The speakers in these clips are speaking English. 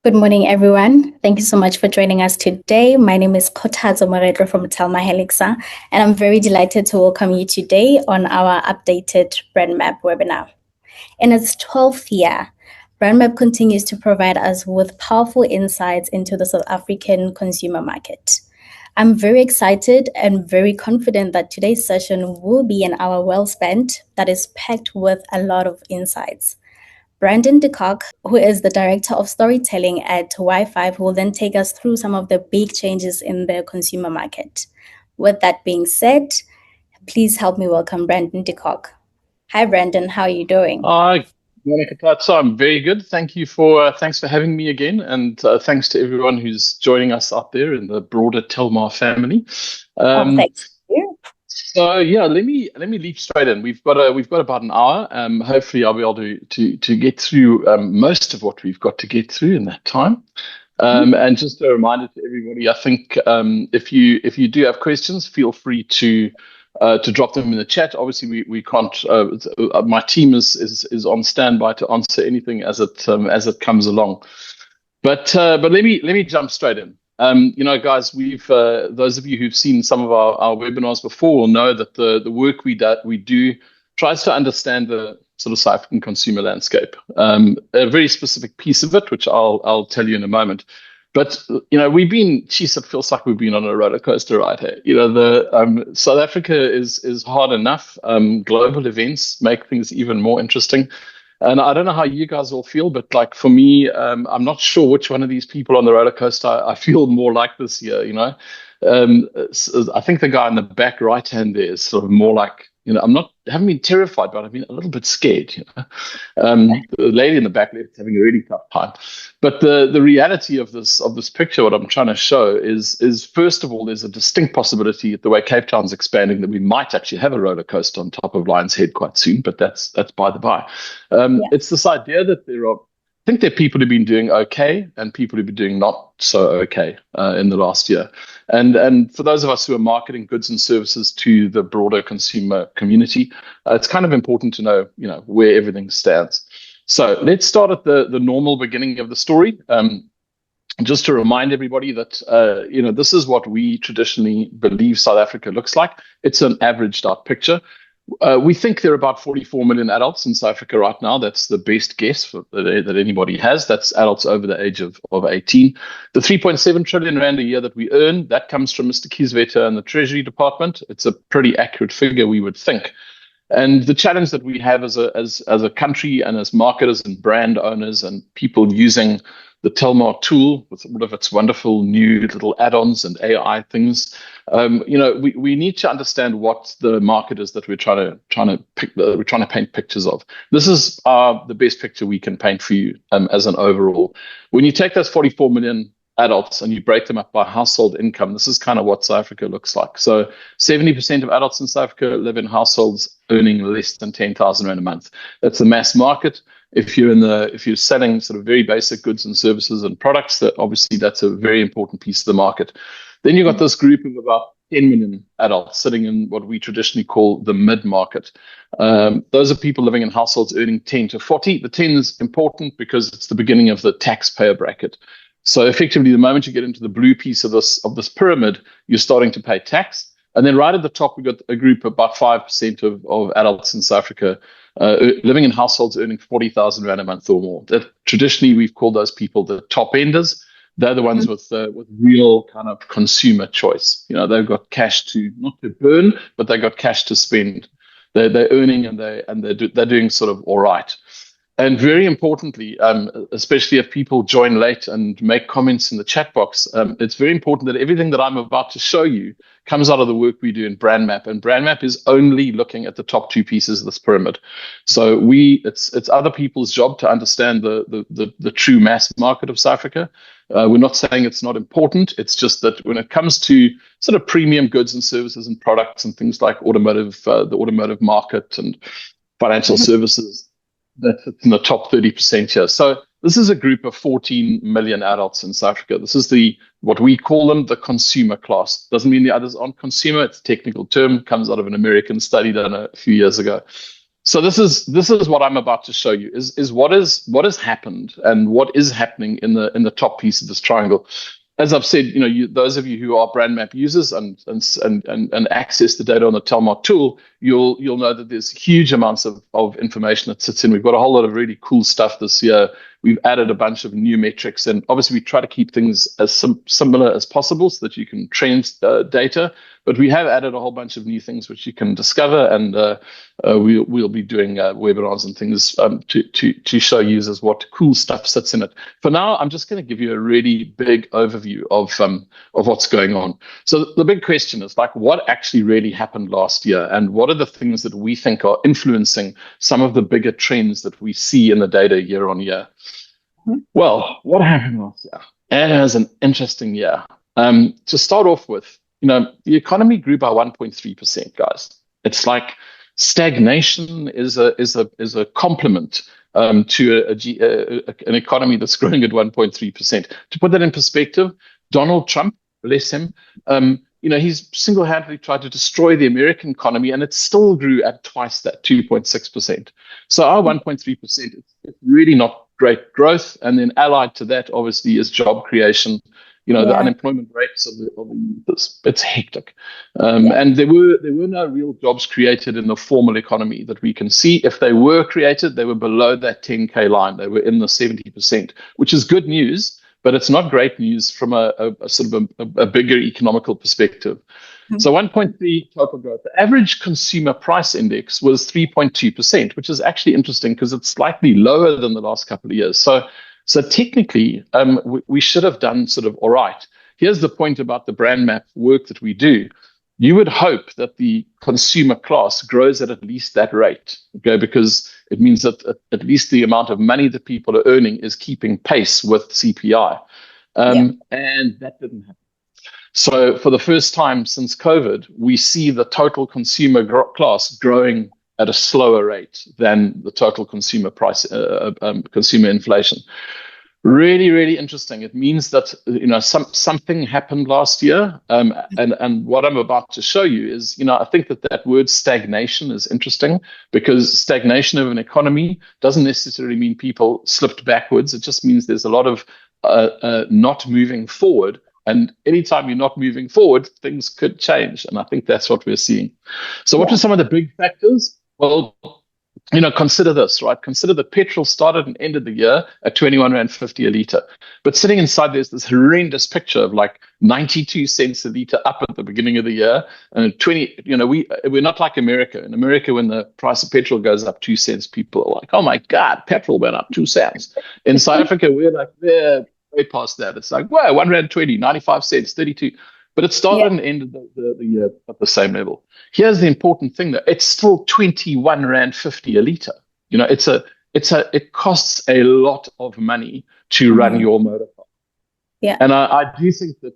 Good morning, everyone. Thank you so much for joining us today. My name is Kotazo Moretlo from TelmarHelixa, and I'm very delighted to welcome you today on our updated BrandMapp webinar. In its 12th year, BrandMapp continues to provide us with powerful insights into the South African consumer market. I'm very excited and very confident that today's session will be an hour well spent that is packed with a lot of insights. Brandon de Kock, who is the Director of Storytelling at Y5, will then take us through some of the big changes in the consumer market. With that being said, please help me welcome Brandon de Kock. Hi, Brandon. How are you doing? Hi, Monica. So I'm very good. Thanks for having me again, and thanks to everyone who's joining us out there in the broader Telmar family. Thanks. So yeah, let me leap straight in. We've got about an hour. Hopefully, I'll be able to get through most of what we've got to get through in that time. And just a reminder to everybody, I think if you do have questions, feel free to drop them in the chat. Obviously, we can't. My team is on standby to answer anything as it comes along. But let me jump straight in. Guys, we've those of you who've seen some of our webinars before will know that the work we do tries to understand the sort of South African consumer landscape. A very specific piece of it, which I'll tell you in a moment. But it feels like we've been on a roller coaster ride here. South Africa is hard enough. Global events make things even more interesting. And I don't know how you guys all feel, but like for me, I'm not sure which one of these people on the roller coaster I feel more like this year. I think the guy in the back right hand there is sort of more like, haven't been terrified, but I've been a little bit scared. The lady in the back left is having a really tough time. But the reality of this picture, what I'm trying to show is first of all, there's a distinct possibility the way Cape Town's expanding that we might actually have a roller coaster on top of Lion's Head quite soon. But that's by the by. It's this idea that I think there are people who've been doing okay and people who've been doing not so okay in the last year. And for those of us who are marketing goods and services to the broader consumer community, it's kind of important to know, where everything stands. So let's start at the normal beginning of the story. Just to remind everybody that, this is what we traditionally believe South Africa looks like. It's an averaged out picture. We think there are about 44 million adults in South Africa right now. That's the best guess that anybody has. That's adults over the age of 18. The 3.7 trillion rand a year that we earn, that comes from Mr. Kieswetter and the Treasury Department. It's a pretty accurate figure, we would think. And the challenge that we have as a country and as marketers and brand owners and people using the Telmar tool with all of its wonderful new little add-ons and AI things, we need to understand what the market is that we're trying to paint pictures of. This is the best picture we can paint for you as an overall. When you take those 44 million adults and you break them up by household income, this is kind of what South Africa looks like. So 70% of adults in South Africa live in households earning less than 10,000 rand a month. That's the mass market. If you're selling sort of very basic goods and services and products, that's a very important piece of the market. Then you've got this group of about 10 million adults sitting in what we traditionally call the mid-market. Those are people living in households earning 10 to 40. The 10 is important because it's the beginning of the taxpayer bracket. So effectively, the moment you get into the blue piece of this pyramid, you're starting to pay tax. And then right at the top, we've got a group of about 5% of adults in South Africa living in households earning 40,000 rand a month or more. That traditionally, we've called those people the top enders. They're the ones with real kind of consumer choice. They've got cash not to burn, but they've got cash to spend. They're earning and they're doing sort of all right. And very importantly, especially if people join late and make comments in the chat box, it's very important that everything that I'm about to show you comes out of the work we do in BrandMapp. And BrandMapp is only looking at the top two pieces of this pyramid. So it's other people's job to understand the true mass market of South Africa. We're not saying it's not important. It's just that when it comes to sort of premium goods and services and products and things like the automotive market and financial services, that's in the top 30% here. So this is a group of 14 million adults in South Africa. This is what we call them, the consumer class. Doesn't mean the others aren't consumer. It's a technical term, comes out of an American study done a few years ago. So this is what I'm about to show you is what has happened and what is happening in the top piece of this triangle. As I've said, those of you who are BrandMapp users and access the data on the Telmar tool, you'll know that there's huge amounts of information that sits in. We've got a whole lot of really cool stuff this year. We've added a bunch of new metrics, and obviously we try to keep things as similar as possible so that you can trend data. But we have added a whole bunch of new things which you can discover, and we'll be doing webinars and things to show users what cool stuff sits in it. For now, I'm just going to give you a really big overview of what's going on. So the big question is what actually really happened last year, and what are the things that we think are influencing some of the bigger trends that we see in the data year on year. Well, what happened last year? It was an interesting year. To start off with, the economy grew by 1.3%, guys. It's like stagnation is a compliment to an economy that's growing at 1.3%. To put that in perspective, Donald Trump, bless him, he's single-handedly tried to destroy the American economy, and it still grew at twice that, 2.6%. So our 1.3% is really not great growth. And then allied to that, obviously, is job creation. The unemployment rates of it's hectic. And there were no real jobs created in the formal economy that we can see. If they were created, they were below that 10K line. They were in the 70%, which is good news, but it's not great news from a sort of a bigger economical perspective. So 1.3 total growth. The average consumer price index was 3.2%, which is actually interesting because it's slightly lower than the last couple of years. So technically, we should have done sort of all right. Here's the point about the BrandMapp work that we do. You would hope that the consumer class grows at least that rate, okay? Because it means that at least the amount of money that people are earning is keeping pace with CPI. And that didn't happen. So for the first time since COVID, we see the total consumer class growing at a slower rate than the total consumer price, consumer inflation. Really, really interesting. It means that something happened last year, and what I'm about to show you is I think that word stagnation is interesting, because stagnation of an economy doesn't necessarily mean people slipped backwards. It just means there's a lot of not moving forward. And anytime you're not moving forward, things could change. And I think that's what we're seeing. So what are some of the big factors? Well, consider this, right? Consider that petrol started and ended the year at 21.50 a litre. But sitting inside there's this horrendous picture of 92 cents a litre up at the beginning of the year. And we're not like America. In America, when the price of petrol goes up 2 cents, people are like, oh my God, petrol went up 2 cents. In South Africa, we're like, way past that. It's like, wow, 1.20 rand, 95 cents, 32. But it started and ended the year at the same level. Here's the important thing, though. It's still 21.50 rand a litre. It costs a lot of money to run your motor car. Yeah. And I do think that,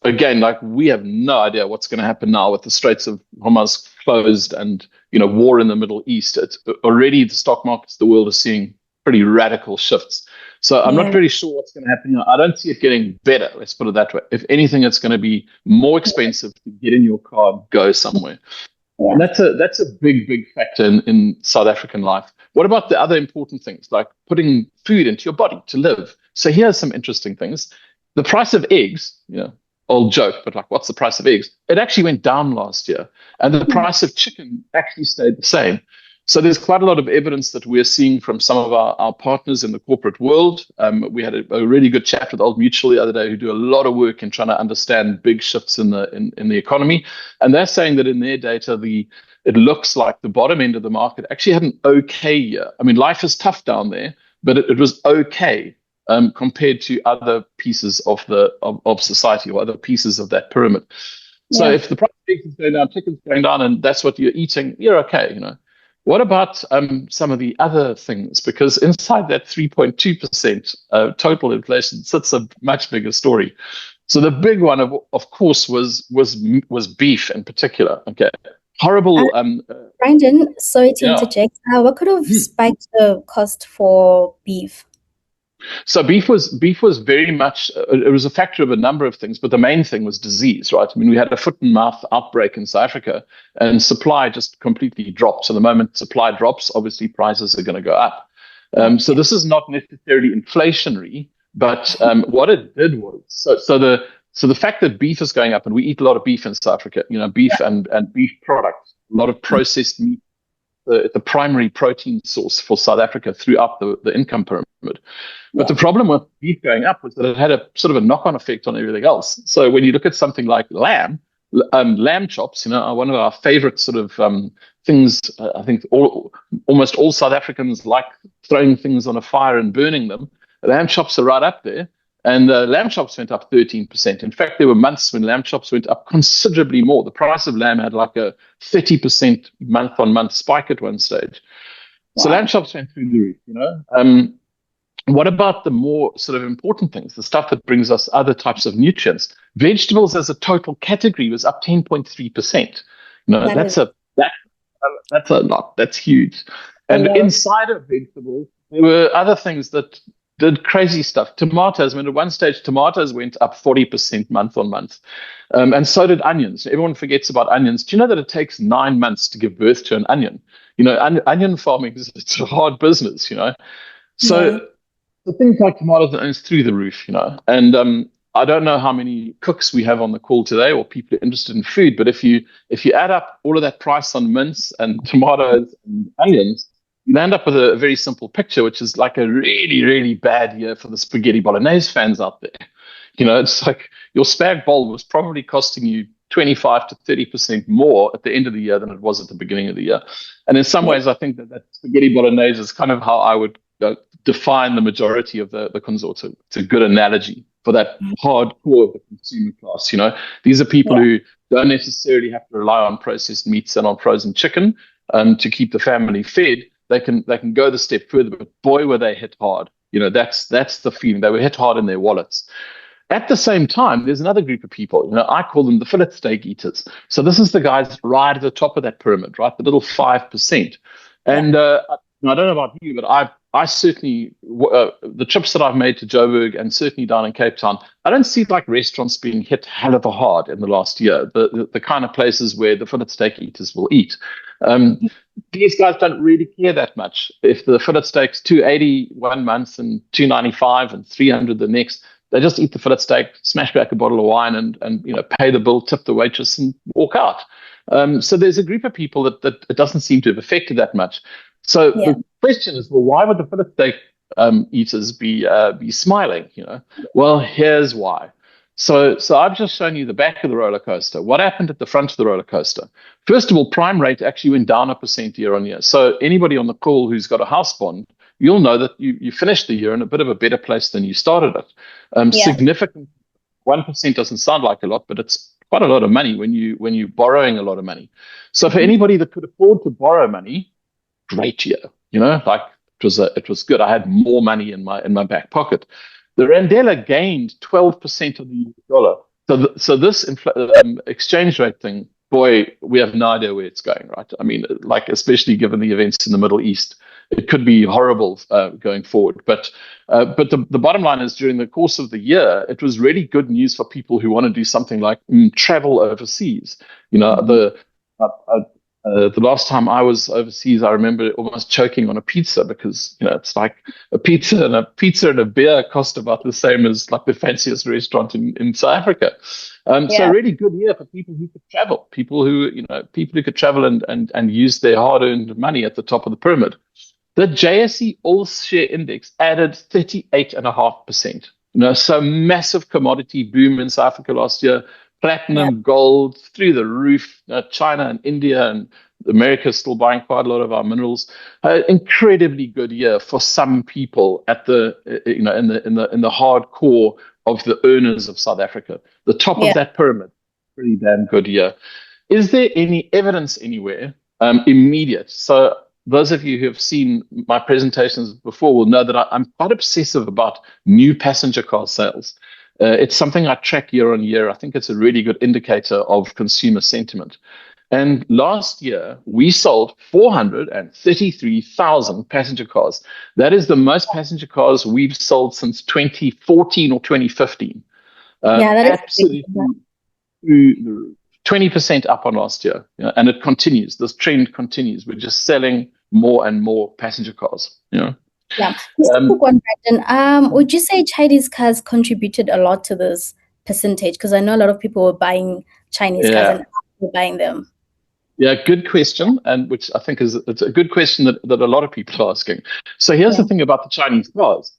again, we have no idea what's going to happen now with the Straits of Hormuz closed and, war in the Middle East. It's already the stock markets, the world is seeing pretty radical shifts. So I'm not really sure what's going to happen. I don't see it getting better. Let's put it that way. If anything, it's going to be more expensive to get in your car and go somewhere. Yeah. And that's a big, big factor in South African life. What about the other important things, like putting food into your body to live? So here's some interesting things. The price of eggs, old joke, but what's the price of eggs? It actually went down last year. And the price of chicken actually stayed the same. So there's quite a lot of evidence that we're seeing from some of our partners in the corporate world. We had a really good chat with Old Mutual the other day, who do a lot of work in trying to understand big shifts in the economy. And they're saying that in their data, it looks like the bottom end of the market actually had an okay year. I mean, life is tough down there, but it was okay compared to other pieces of society or other pieces of that pyramid. So if the price of eggs is going down, chicken's going down, and that's what you're eating, you're okay, What about some of the other things? Because inside that 3.2% total inflation sits a much bigger story. So the big one, of course, was beef in particular. Okay, horrible. Brandon, sorry to interject. What could have spiked the cost for beef? So beef was very much it was a factor of a number of things, but the main thing was disease, right? I mean, we had a foot and mouth outbreak in South Africa, and supply just completely dropped. So the moment supply drops, obviously prices are going to go up. So this is not necessarily inflationary, but what it did was so the fact that beef is going up, and we eat a lot of beef in South Africa, beef and beef products, a lot of processed meat, the primary protein source for South Africa throughout the income pyramid. But the problem with beef going up was that it had a sort of a knock-on effect on everything else. So when you look at something like lamb chops, are one of our favorite sort of things. I think almost all South Africans like throwing things on a fire and burning them. Lamb chops are right up there. And lamb chops went up 13%. In fact, there were months when lamb chops went up considerably more. The price of lamb had like a 30% month-on-month spike at one stage. Wow. So lamb chops went through the roof, What about the more sort of important things, the stuff that brings us other types of nutrients? Vegetables as a total category was up 10.3%. That's a lot. That's huge. And inside of vegetables, there were other things that did crazy stuff. Tomatoes, at one stage, tomatoes went up 40% month on month. And so did onions. Everyone forgets about onions. Do you know that it takes 9 months to give birth to an onion? Onion farming it's a hard business, So the things like tomatoes and onions through the roof, And I don't know how many cooks we have on the call today or people interested in food, but if you add up all of that price on mince and tomatoes and onions, you end up with a very simple picture, which is like a really, really bad year for the spaghetti bolognese fans out there. It's like your spag bowl was probably costing you 25 to 30% more at the end of the year than it was at the beginning of the year. And in some ways, I think that spaghetti bolognese is kind of how I would define the majority of the consortium. It's a good analogy for that hardcore of the consumer class. These are people who don't necessarily have to rely on processed meats and on frozen chicken to keep the family fed. They can go the step further, but boy, were they hit hard. That's the feeling. They were hit hard in their wallets. At the same time, there's another group of people. I call them the fillet steak eaters. So this is the guys right at the top of that pyramid, right? The little 5%. And I don't know about you, but I certainly, the trips that I've made to Joburg and certainly down in Cape Town, I don't see like restaurants being hit hell of a hard in the last year, the kind of places where the fillet steak eaters will eat. These guys don't really care that much. If the fillet steak's $280 1 month and $295 and $300 the next, they just eat the fillet steak, smash back a bottle of wine and pay the bill, tip the waitress and walk out. So there's a group of people that it doesn't seem to have affected that much. So the question is, well, why would the fillet steak eaters be smiling? Well, here's why. So I've just shown you the back of the roller coaster. What happened at the front of the roller coaster? First of all, prime rate actually went down 1% year on year. So anybody on the call who's got a house bond, you'll know that you finished the year in a bit of a better place than you started it. Significant 1% doesn't sound like a lot, but it's quite a lot of money when you're borrowing a lot of money. So for anybody that could afford to borrow money, great year. Like it was good. I had more money in my back pocket. The Randela gained 12% of the US dollar. So this exchange rate thing, boy, we have no idea where it's going, right? I mean, like especially given the events in the Middle East, it could be horrible going forward. But the bottom line is, during the course of the year, it was really good news for people who want to do something like travel overseas. The last time I was overseas, I remember almost choking on a pizza because, it's like a pizza and a beer cost about the same as like the fanciest restaurant in South Africa. So a really good year for people who could travel, people who could travel and use their hard-earned money at the top of the pyramid. The JSE All Share Index added 38.5%. So massive commodity boom in South Africa last year. Platinum, gold through the roof. China and India and America is still buying quite a lot of our minerals. Incredibly good year for some people at the in the hardcore of the earners of South Africa. The top of that pyramid, pretty damn good year. Is there any evidence anywhere immediate? So those of you who have seen my presentations before will know that I'm quite obsessive about new passenger car sales. It's something I track year on year. I think it's a really good indicator of consumer sentiment. And last year, we sold 433,000 passenger cars. That is the most passenger cars we've sold since 2014 or 2015. That is Absolutely through the roof. 20% up on last year. And it continues. This trend continues. We're just selling more and more passenger cars. Yeah. Just a quick one, Brandon. Would you say Chinese cars contributed a lot to this percentage? Because I know a lot of people were buying Chinese cars and were buying them. Yeah, good question, and which I think it's a good question that a lot of people are asking. So here's the thing about the Chinese cars.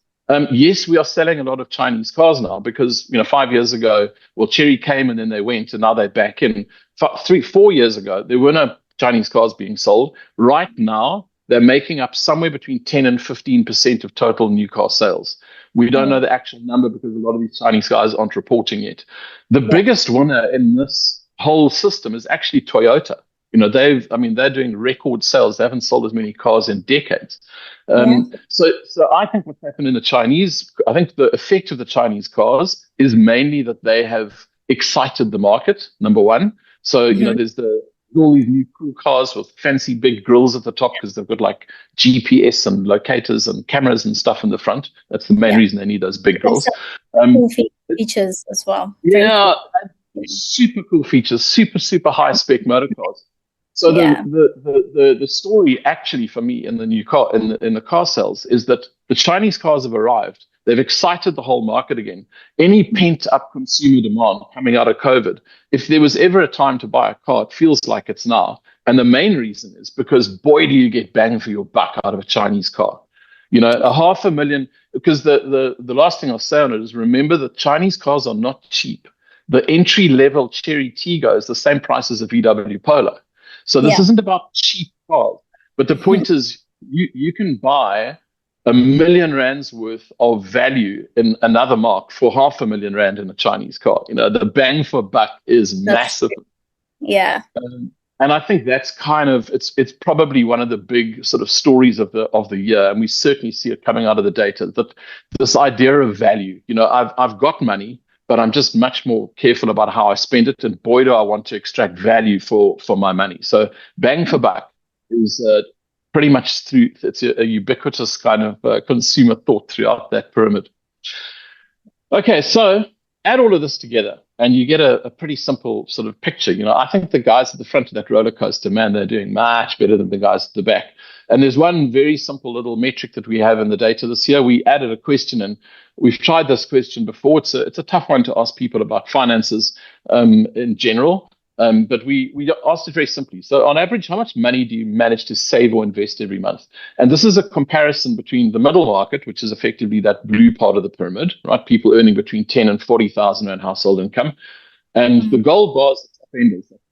Yes, we are selling a lot of Chinese cars now because 5 years ago, well, Chery came and then they went, and now they're back in. 4 years ago, there were no Chinese cars being sold. Right now, they're making up somewhere between 10 and 15% of total new car sales. We don't know the actual number because a lot of these Chinese guys aren't reporting it. The biggest winner in this whole system is actually Toyota. They're doing record sales. They haven't sold as many cars in decades. So I think what's happened in the Chinese, I think the effect of the Chinese cars is mainly that they have excited the market, number one. So, there's all these new cool cars with fancy big grills at the top because they've got like GPS and locators and cameras and stuff in the front. That's the main reason they need those big grills. Cool features as well. Yeah, super cool features, super high spec motor cars. So the story actually for me in the new car in the car sales is that the Chinese cars have arrived. They've excited the whole market again. Any pent up consumer demand coming out of COVID, if there was ever a time to buy a car, it feels like it's now. And the main reason is because boy, do you get bang for your buck out of a Chinese car. $500,000. Because the last thing I'll say on it is remember that Chinese cars are not cheap. The entry level Chery Tiggo is the same price as a VW Polo. So this isn't about cheap cars, but the point is you can buy R1 million worth of value in another mark for R500,000 in a Chinese car. The bang for buck is massive. Yeah. And I think that's kind of it's probably one of the big sort of stories of the year, and we certainly see it coming out of the data that this idea of value. I've got money, but I'm just much more careful about how I spend it. And boy, do I want to extract value for my money. So bang for buck is pretty much it's a ubiquitous kind of consumer thought throughout that pyramid. Okay, so add all of this together and you get a pretty simple sort of picture. I think the guys at the front of that roller coaster, man, they're doing much better than the guys at the back. And there's one very simple little metric that we have in the data this year. We added a question, and we've tried this question before. It's a tough one to ask people about finances in general, but we asked it very simply. So on average, how much money do you manage to save or invest every month? And this is a comparison between the middle market, which is effectively that blue part of the pyramid, right? People earning between 10 and 40,000 in household income. And the gold bars,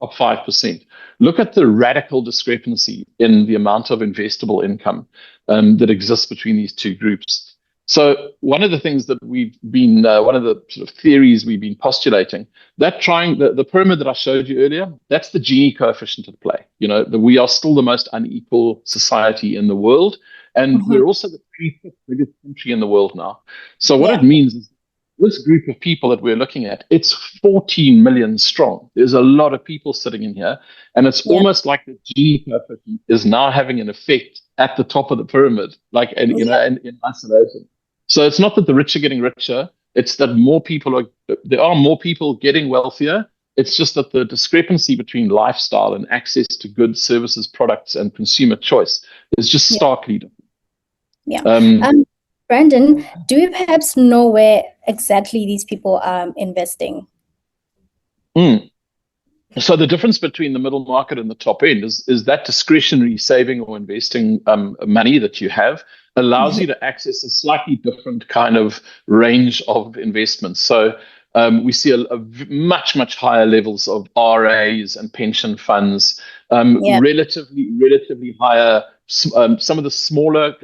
top 5%. Look at the radical discrepancy in the amount of investable income that exists between these two groups. So one of the things that we've been, one of the sort of theories we've been postulating, that the pyramid that I showed you earlier, that's the Gini coefficient at play. We are still the most unequal society in the world, and we're also the 35th biggest country in the world now. So what it means is this group of people that we're looking at, it's 14 million strong. There's a lot of people sitting in here, and it's almost like the Gini coefficient is now having an effect at the top of the pyramid, in isolation. So it's not that the rich are getting richer; it's that there are more people getting wealthier. It's just that the discrepancy between lifestyle and access to goods, services, products, and consumer choice is just starkly different. Yeah. Brandon, do you perhaps know where exactly these people are investing? So the difference between the middle market and the top end is that discretionary saving or investing money that you have allows you to access a slightly different kind of range of investments. So we see a much higher levels of RAs and pension funds, relatively higher. Some of the smaller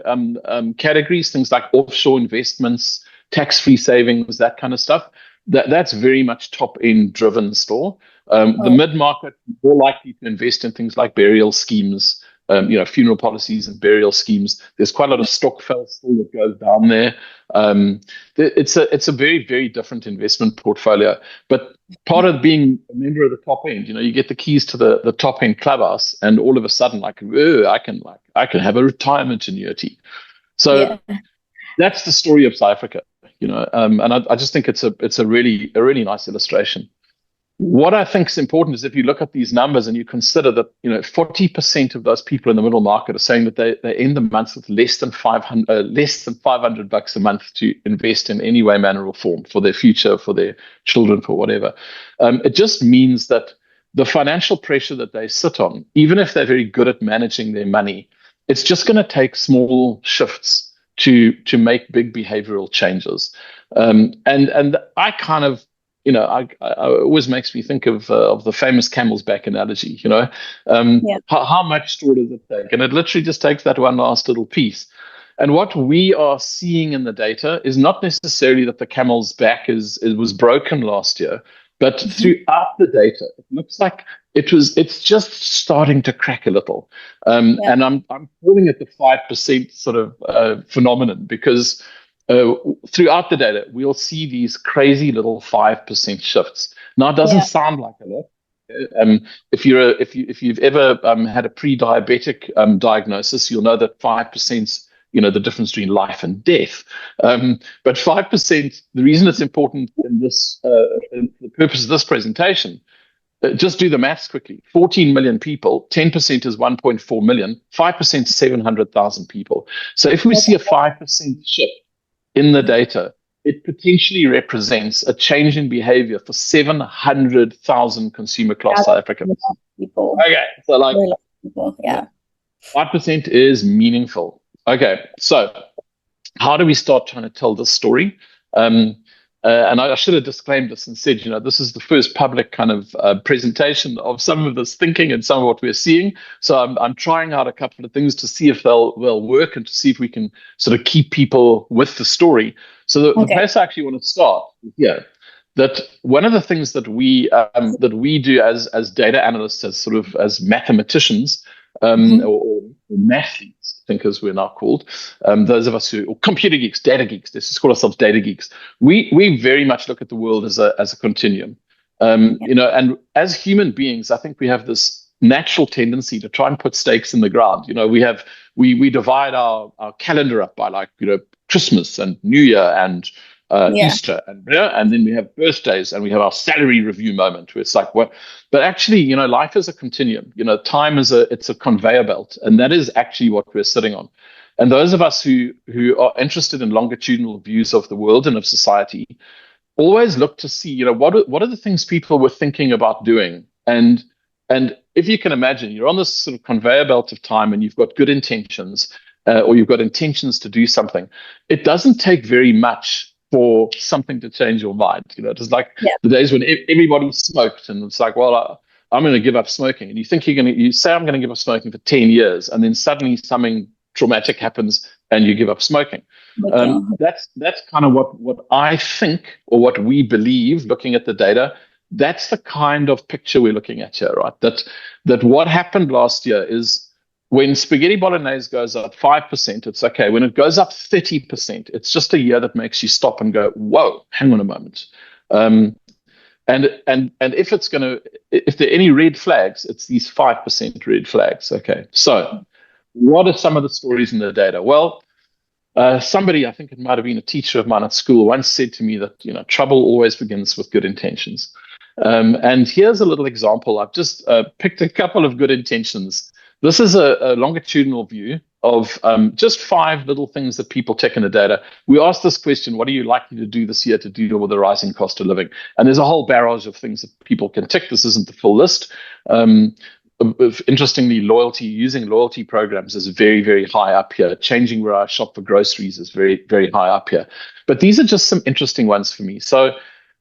categories, things like offshore investments, tax-free savings, that kind of stuff. That's very much top-end driven still. The mid-market, more likely to invest in things like burial schemes, funeral policies and burial schemes. There's quite a lot of stokvel still that goes down there. It's a very, very different investment portfolio. But part of being a member of the top end, you get the keys to the top end clubhouse, and all of a sudden, I can have a retirement annuity. So that's the story of South Africa, and I just think it's a really nice illustration. What I think is important is if you look at these numbers and you consider that 40% of those people in the middle market are saying that they end the month with less than $500 a month to invest in any way, manner, or form for their future, for their children, for whatever. It just means that the financial pressure that they sit on, even if they're very good at managing their money, it's just going to take small shifts to make big behavioral changes. And I kind of, I always makes me think of the famous camel's back analogy. How much straw does it take? And it literally just takes that one last little piece. And what we are seeing in the data is not necessarily that the camel's back was broken last year, but throughout the data, it looks like it's just starting to crack a little. And I'm calling it the 5% sort of phenomenon, because throughout the data, we'll see these crazy little 5% shifts. Now, it doesn't sound like a lot. If you've ever had a pre-diabetic diagnosis, you'll know that 5%'s the difference between life and death. But 5%, the reason it's important in this, in the purpose of this presentation, just do the maths quickly. 14 million people, 10% is 1.4 million, 5% is 700,000 people. So if we see a 5% shift in the data, it potentially represents a change in behavior for 700,000 consumer class South Africans. People. Okay, so people, 5% is meaningful. Okay, so how do we start trying to tell this story? And I should have disclaimed this and said, this is the first public kind of presentation of some of this thinking and some of what we're seeing. So I'm trying out a couple of things to see if they'll work, and to see if we can sort of keep people with the story. So the place I actually want to start here, that one of the things that we do as data analysts, as mathematicians, or mathletes, I think as we're now called, those of us or computer geeks, data geeks, let's just call ourselves data geeks. We very much look at the world as a continuum, and as human beings, I think we have this natural tendency to try and put stakes in the ground. We divide our calendar up by Christmas and New Year and Easter, and then we have birthdays, and we have our salary review moment where it's like, what? But actually, life is a continuum. Time is it's a conveyor belt, and that is actually what we're sitting on. And those of us who are interested in longitudinal views of the world and of society always look to see, what are the things people were thinking about doing, and if you can imagine, you're on this sort of conveyor belt of time, and you've got good intentions, or you've got intentions to do something. It doesn't take very much for something to change your mind. It's like the days when everybody smoked, and it's like, well, I'm going to give up smoking. And you think you say, I'm going to give up smoking for 10 years. And then suddenly something traumatic happens and you give up smoking. That's kind of what I think, or what we believe, looking at the data. That's the kind of picture we're looking at here, right? That what happened last year is, when spaghetti bolognese goes up 5%, it's okay. When it goes up 30%, it's just a year that makes you stop and go, whoa, hang on a moment. And if there are any red flags, it's these 5% red flags. Okay, so what are some of the stories in the data? Well, somebody, I think it might have been a teacher of mine at school, once said to me that trouble always begins with good intentions. And here's a little example. I've just picked a couple of good intentions. This is a longitudinal view of just 5 little things that people tick in the data. We asked this question: what are you likely to do this year to deal with the rising cost of living? And there's a whole barrage of things that people can tick. This isn't the full list. Interestingly, using loyalty programs is very, very high up here. Changing where I shop for groceries is very, very high up here. But these are just some interesting ones for me. So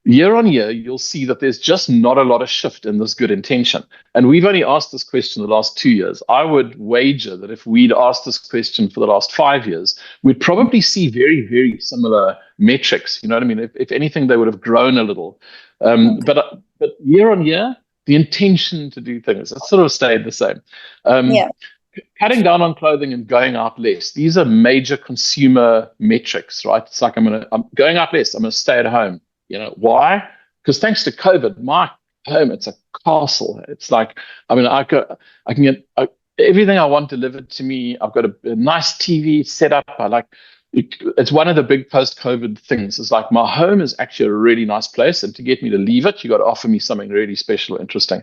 year on year, you'll see that there's just not a lot of shift in this good intention. And we've only asked this question the last 2 years. I would wager that if we'd asked this question for the last 5 years, we'd probably see very, very similar metrics. You know what I mean? If anything, they would have grown a little. But year on year, the intention to do things, it sort of stayed the same. cutting down on clothing and going out less. These are major consumer metrics, right? It's like I'm going out less. I'm going to stay at home. Why? Because thanks to COVID, my home, it's a castle. It's like, I can get everything I want delivered to me. I've got a nice TV set up. It's one of the big post-COVID things. It's like my home is actually a really nice place, and to get me to leave it, you got to offer me something really special, interesting.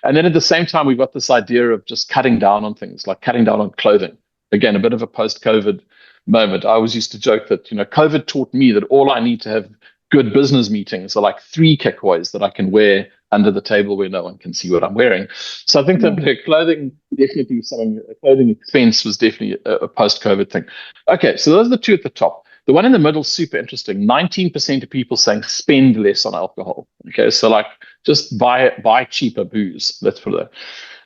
And then at the same time, we've got this idea of just cutting down on things, like cutting down on clothing. Again, a bit of a post-COVID moment. I always used to joke that COVID taught me that all I need to have good business meetings are like 3 kickaways that I can wear under the table where no one can see what I'm wearing. So I think that clothing definitely was something. Clothing expense was definitely a post-COVID thing. Okay, so those are the two at the top. The one in the middle, super interesting. 19% of people saying spend less on alcohol. Okay, so like just buy cheaper booze. Let's put it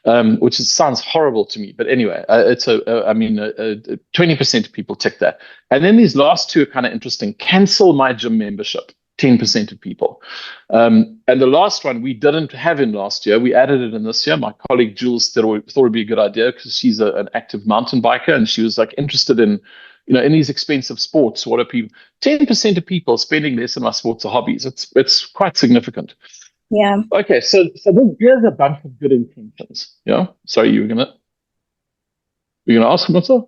there. Which sounds horrible to me, but anyway, 20% of people tick that. And then these last two are kind of interesting. Cancel my gym membership. 10% of people. And the last one we didn't have in last year. We added it in this year. My colleague Jules thought it would be a good idea because she's an active mountain biker, and she was like interested in, in these expensive sports. What are people? 10% of people spending less on my sports or hobbies. It's quite significant. Yeah. Okay, so here's a bunch of good intentions. Yeah. Sorry, you're gonna ask, Melissa?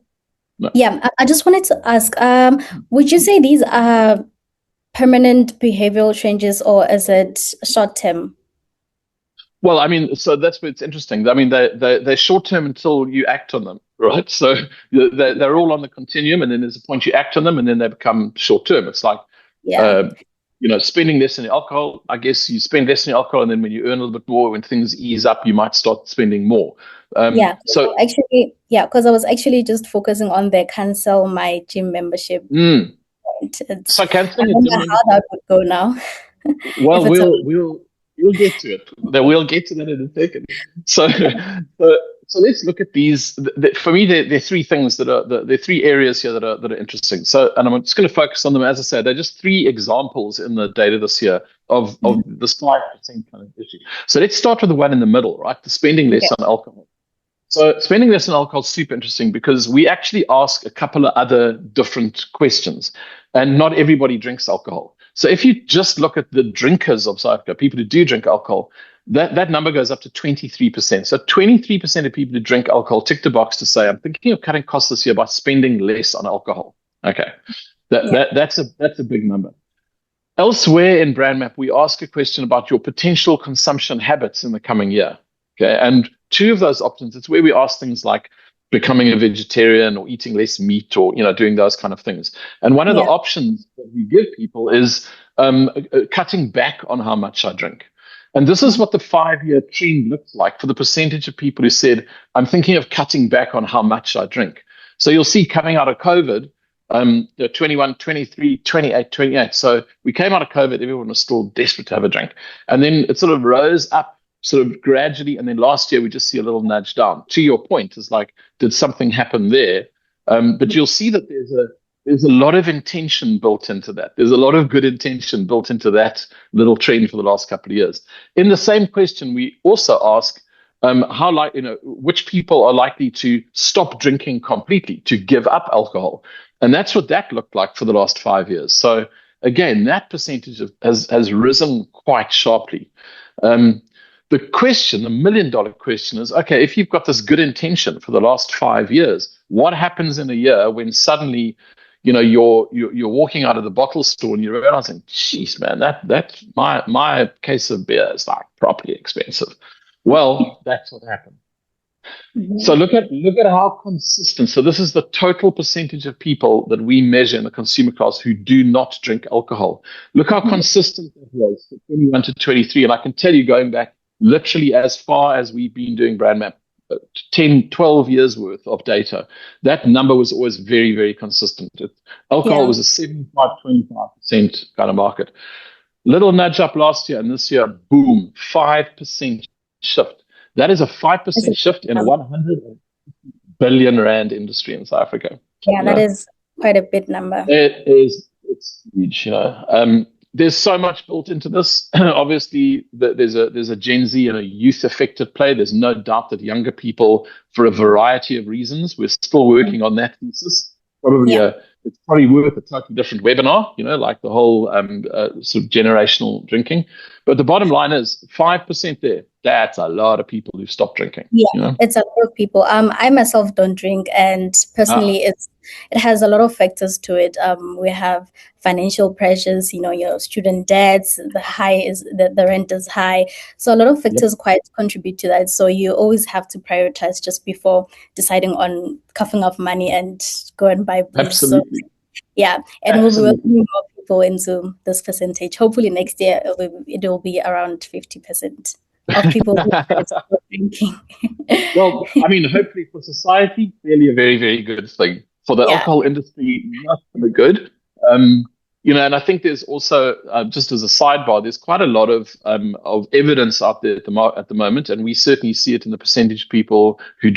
No. Yeah, I just wanted to ask. Would you say these are permanent behavioral changes, or is it short term? Well, so that's what's interesting. They're short term until you act on them, right? So they're all on the continuum, and then there's a point you act on them, and then they become short term. It's like, spending less on alcohol. I guess you spend less on alcohol, and then when you earn a little bit more, when things ease up, you might start spending more. So actually, because I was actually just focusing on the cancel my gym membership. So canceling I don't know how that would go now. Well, we'll get to it. We'll get to that in a second. So let's look at these. For me, there are 3 things there are 3 areas here that are interesting. So, and I'm just going to focus on them. As I said, they're just 3 examples in the data this year of this 5% kind of issue. So let's start with the one in the middle, right? The spending less on alcohol. So spending less on alcohol is super interesting because we actually ask a couple of other different questions, and not everybody drinks alcohol. So if you just look at the drinkers of South Africa, people who do drink alcohol, that number goes up to 23%. So 23% of people who drink alcohol tick the box to say, I'm thinking of cutting costs this year by spending less on alcohol. Okay, that's a big number. Elsewhere in BrandMapp, we ask a question about your potential consumption habits in the coming year. Okay, and 2 of those options, it's where we ask things like becoming a vegetarian or eating less meat or, doing those kind of things. And one of the options that we give people is cutting back on how much I drink. And this is what the 5-year trend looks like for the percentage of people who said, I'm thinking of cutting back on how much I drink. So you'll see coming out of COVID, 21, 23, 28, 28. So we came out of COVID, everyone was still desperate to have a drink. And then it sort of rose up sort of gradually, and then last year we just see a little nudge down. To your point, is like, did something happen there? But you'll see that there's a lot of intention built into that. There's a lot of good intention built into that little trend for the last couple of years. In the same question, we also ask which people are likely to stop drinking completely, to give up alcohol, and that's what that looked like for the last 5 years. So again, that percentage has risen quite sharply. The question, the $1 million question is, okay, if you've got this good intention for the last 5 years, what happens in a year when suddenly, you're walking out of the bottle store and you're realizing, geez, man, that my case of beer is like properly expensive. Well, that's what happened. Mm-hmm. So look at how consistent. So this is the total percentage of people that we measure in the consumer class who do not drink alcohol. Look how consistent it was from 21 to 23. And I can tell you, going back literally as far as we've been doing BrandMapp, 10, 12 years worth of data, that number was always very, very consistent. Alcohol was a 75-25% kind of market. Little nudge up last year, and this year, boom, 5% shift. That is a 5% shift in a 100 billion rand industry in South Africa. Yeah, that is quite a big number. It's huge, there's so much built into this. Obviously, there's a Gen Z and a youth effect at play. There's no doubt that younger people, for a variety of reasons, we're still working on that thesis. It's probably worth a totally different webinar, like the whole sort of generational drinking. But the bottom line is 5% there. That's a lot of people who've stopped drinking. Yeah, it's a lot of people. I myself don't drink, and personally, it has a lot of factors to it. We have financial pressures, your student debts, the rent is high. So a lot of factors quite contribute to that. So you always have to prioritize just before deciding on coughing up money and go and buy booze. Absolutely. So, yeah, and we'll be welcoming more people into this percentage. Hopefully next year it will be around 50% of people who are drinking. Well, I mean, hopefully for society, really a very, very good thing. For the alcohol industry, not so good. And I think there's also, just as a sidebar, there's quite a lot of evidence out there at the moment, and we certainly see it in the percentage of people who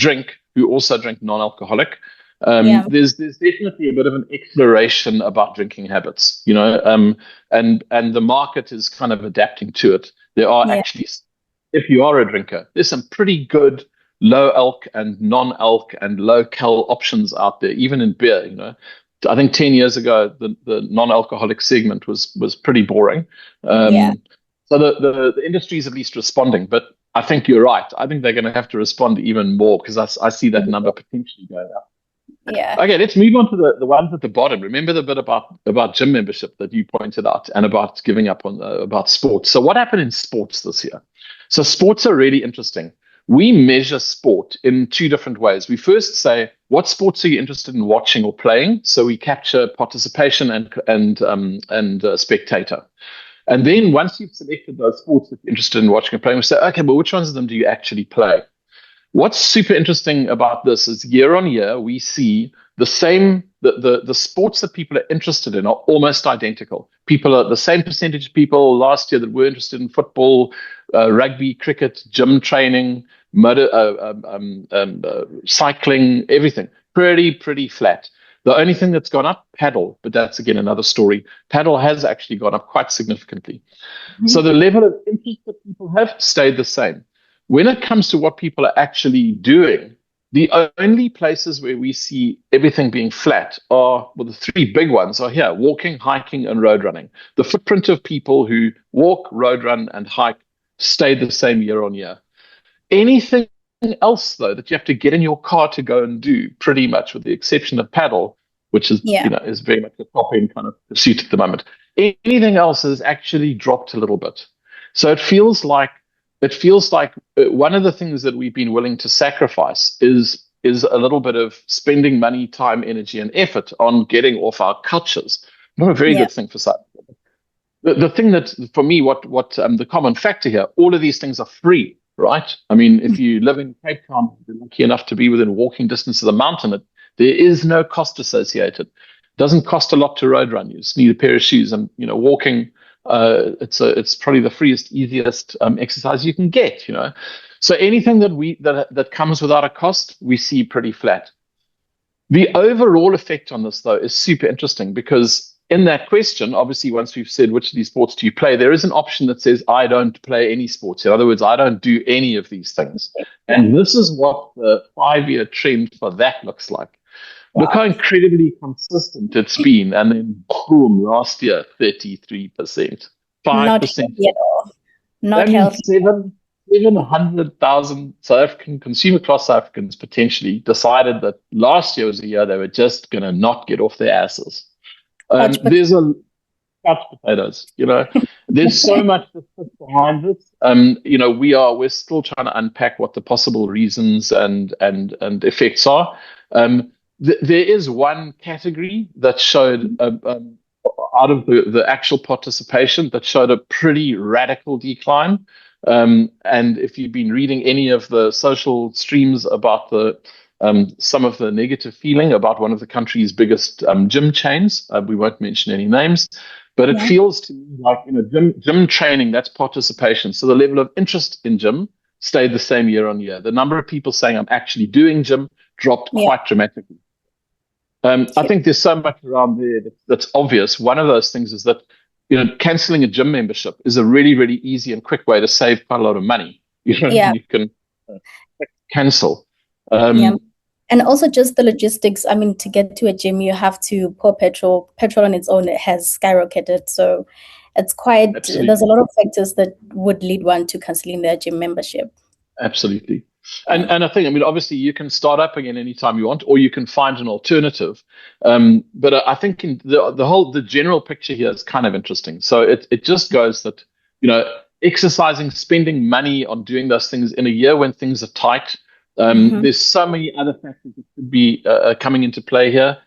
also drink non-alcoholic. There's definitely a bit of an exploration about drinking habits, and the market is kind of adapting to it. There are actually, if you are a drinker, there's some pretty good low alc and non-alc and low cal options out there, even in beer. I think 10 years ago, the non-alcoholic segment was pretty boring. So the industry is at least responding, but I think you're right. I think they're going to have to respond even more, because I see that number potentially going up. Okay, let's move on to the ones at the bottom. Remember the bit about gym membership that you pointed out, and about giving up on about sports. So what happened in sports this year? So sports are really interesting. We measure sport in two different ways. We first say, what sports are you interested in watching or playing? So we capture participation and spectator. And then once you've selected those sports that you're interested in watching and playing, we say, okay, but which ones of them do you actually play? What's super interesting about this is year on year, we see the sports that people are interested in are almost identical. People are the same percentage of people last year that were interested in football, rugby, cricket, gym training, cycling, everything. Pretty flat. The only thing that's gone up, paddle, but that's again another story. Paddle has actually gone up quite significantly. So the level of interest that people have stayed the same. When it comes to what people are actually doing, the only places where we see everything being flat the three big ones are here: walking, hiking, and road running. The footprint of people who walk, road run, and hike stayed the same year on year. Anything else, though, that you have to get in your car to go and do, pretty much with the exception of paddle, which is is very much a top-end kind of pursuit at the moment. Anything else has actually dropped a little bit. So it feels like one of the things that we've been willing to sacrifice is a little bit of spending money, time, energy, and effort on getting off our couches. Not a very good thing for society. The thing that, for me, what the common factor here, all of these things are free, right? I mean, if you live in Cape Town, you're lucky enough to be within walking distance of the mountain, there is no cost associated. It doesn't cost a lot to road run. You just need a pair of shoes, and walking. It's probably the freest, easiest exercise you can get. So anything that comes without a cost, we see pretty flat. The overall effect on this, though, is super interesting, because in that question, obviously, once we've said which of these sports do you play, there is an option that says I don't play any sports. In other words, I don't do any of these things. And this is what the 5-year trend for that looks like. Look how incredibly consistent it's been. And then, boom, last year, 33%. 5%. Not healthy at all. Not healthy. 700,000 South African consumer class South Africans potentially decided that last year was a year they were just going to not get off their asses. There's couch potatoes, There's so much that sits behind this. We're still trying to unpack what the possible reasons and effects are. There is one category that showed, out of the actual participation, that showed a pretty radical decline. And if you've been reading any of the social streams about some of the negative feeling about one of the country's biggest gym chains, we won't mention any names, but it feels to me like gym training, that's participation. So the level of interest in gym stayed the same year on year. The number of people saying I'm actually doing gym dropped quite dramatically. I think there's so much around there that's obvious. One of those things is that canceling a gym membership is a really, really easy and quick way to save quite a lot of money. Yeah. You can cancel. Yeah. And also just the logistics. I mean, to get to a gym, you have to pour petrol. Petrol on its own, it has skyrocketed. So it's Absolutely. there's a lot of factors that would lead one to canceling their gym membership. Absolutely. And I think, obviously you can start up again anytime you want, or you can find an alternative. But I think in the general picture here is kind of interesting. So it just goes that, exercising, spending money on doing those things in a year when things are tight. There's so many other factors that could be coming into play here.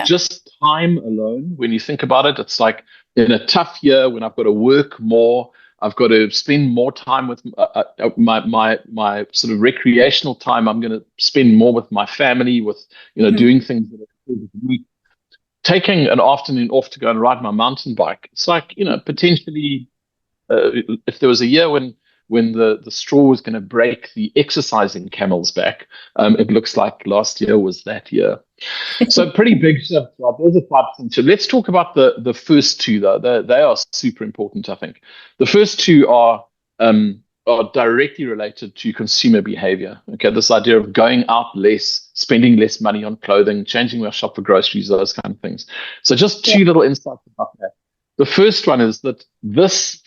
Just time alone, when you think about it, it's like in a tough year when I've got to work more, I've got to spend more time with my sort of recreational time. I'm going to spend more with my family, with doing things that are cool with me. Taking an afternoon off to go and ride my mountain bike. It's like potentially, if there was a year when the straw was going to break the exercising camel's back, it looks like last year was that year. So pretty big shift. Right? There's a 5% shift. Let's talk about the first two, though. They are super important, I think. The first two are directly related to consumer behavior. Okay, this idea of going out less, spending less money on clothing, changing where I shop for groceries, those kind of things. So just two little insights about that. The first one is that this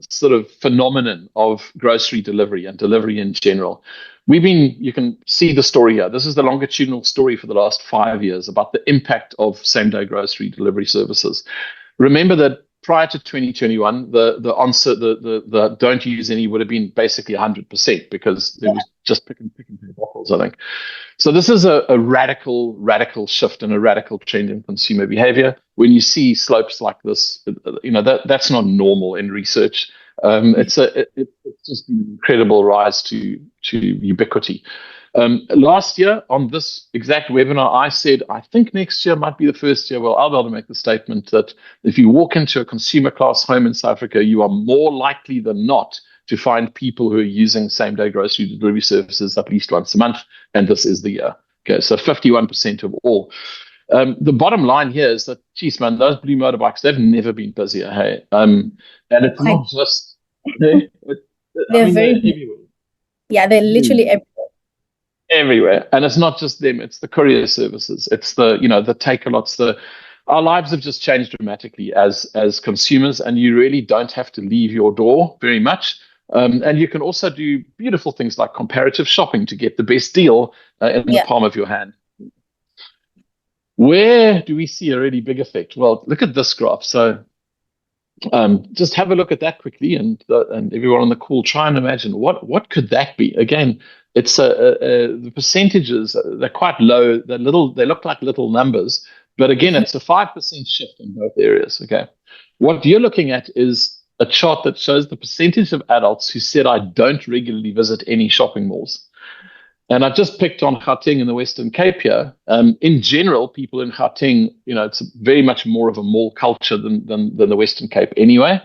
sort of phenomenon of grocery delivery and delivery in general, you can see the story here. This is the longitudinal story for the last 5 years about the impact of same-day grocery delivery services. Remember that prior to 2021, the answer, the don't use any would have been basically 100% because there was just pick and pay bottles, I think. So this is a radical shift and a radical trend in consumer behavior. When you see slopes like this, that's not normal in research. It's just an incredible rise to ubiquity. Last year on this exact webinar, I said, I think next year might be the first year. Well, I'll be able to make the statement that if you walk into a consumer class home in South Africa, you are more likely than not to find people who are using same-day grocery delivery services at least once a month, and this is the year. Okay, so 51% of all. The bottom line here is that, geez, man, those blue motorbikes, they've never been busier, hey? And it's not just... they're everywhere. Yeah, they're literally everywhere. And it's not just them, it's the courier services, it's the take-a-lots, our lives have just changed dramatically as consumers, and you really don't have to leave your door very much. And you can also do beautiful things like comparative shopping to get the best deal in the palm of your hand. Where do we see a really big effect? Well, look at this graph. So just have a look at that quickly, and everyone on the call, try and imagine what could that be? Again, it's the percentages, they're quite low. They look like little numbers, but again, it's a 5% shift in both areas. Okay, what you're looking at is a chart that shows the percentage of adults who said, I don't regularly visit any shopping malls. And I've just picked on Gauteng in the Western Cape here. In general, people in Gauteng, it's very much more of a mall culture than the Western Cape anyway.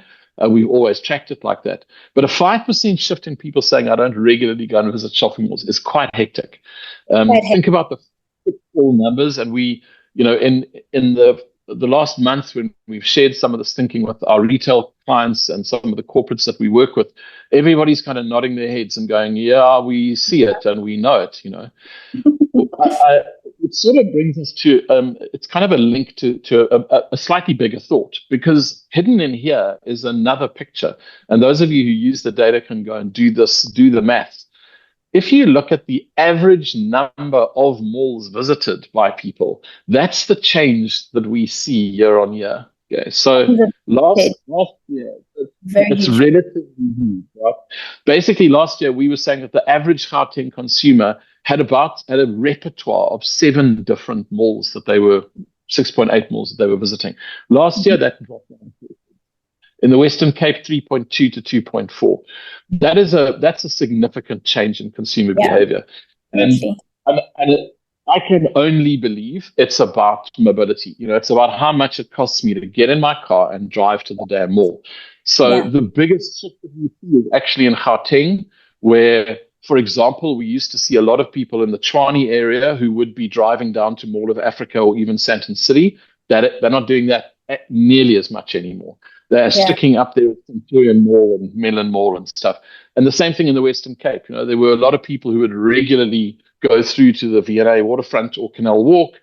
We've always tracked it like that. But a 5% shift in people saying, I don't regularly go and visit shopping malls is quite hectic. Think about the footfall numbers. And we, in the last month when we've shared some of this thinking with our retail clients and some of the corporates that we work with, everybody's kind of nodding their heads and going, yeah, we see it and we know it, It sort of brings us to, it's kind of a link to a slightly bigger thought, because hidden in here is another picture. And those of you who use the data can go and do the math. If you look at the average number of malls visited by people, that's the change that we see year on year. Okay, so last year, it's relatively huge, right? Basically, last year we were saying that the average Gauteng consumer had a repertoire of 7 different malls 6.8 malls that they were visiting. Last year, that dropped down to, in the Western Cape, 3.2 to 2.4. That's a significant change in consumer behavior. And I can only believe it's about mobility. It's about how much it costs me to get in my car and drive to the damn mall. So the biggest shift that we see is actually in Gauteng, where, for example, we used to see a lot of people in the Tshwane area who would be driving down to Mall of Africa or even Sandton City. They're not doing that nearly as much anymore. They're sticking up there with Centurion Mall and Mellon Mall and stuff. And the same thing in the Western Cape. There were a lot of people who would regularly go through to the V&A waterfront or Canal Walk.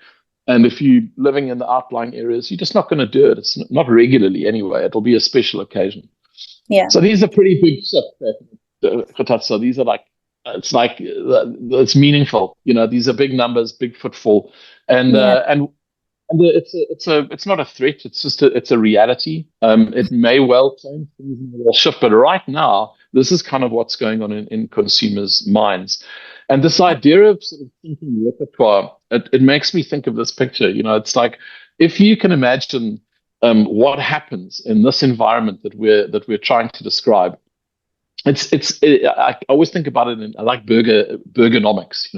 And if you're living in the outlying areas, you're just not going to do it. It's not regularly anyway. It'll be a special occasion. Yeah. So these are pretty big shifts. So these are it's meaningful. These are big numbers, big footfall, and it's not a threat. It's just it's a reality. It may well change, things may well shift, but right now, this is kind of what's going on in consumers' minds. And this idea of sort of thinking repertoire, it makes me think of this picture. It's like if you can imagine what happens in this environment that we're trying to describe. I always think about it I like burgernomics.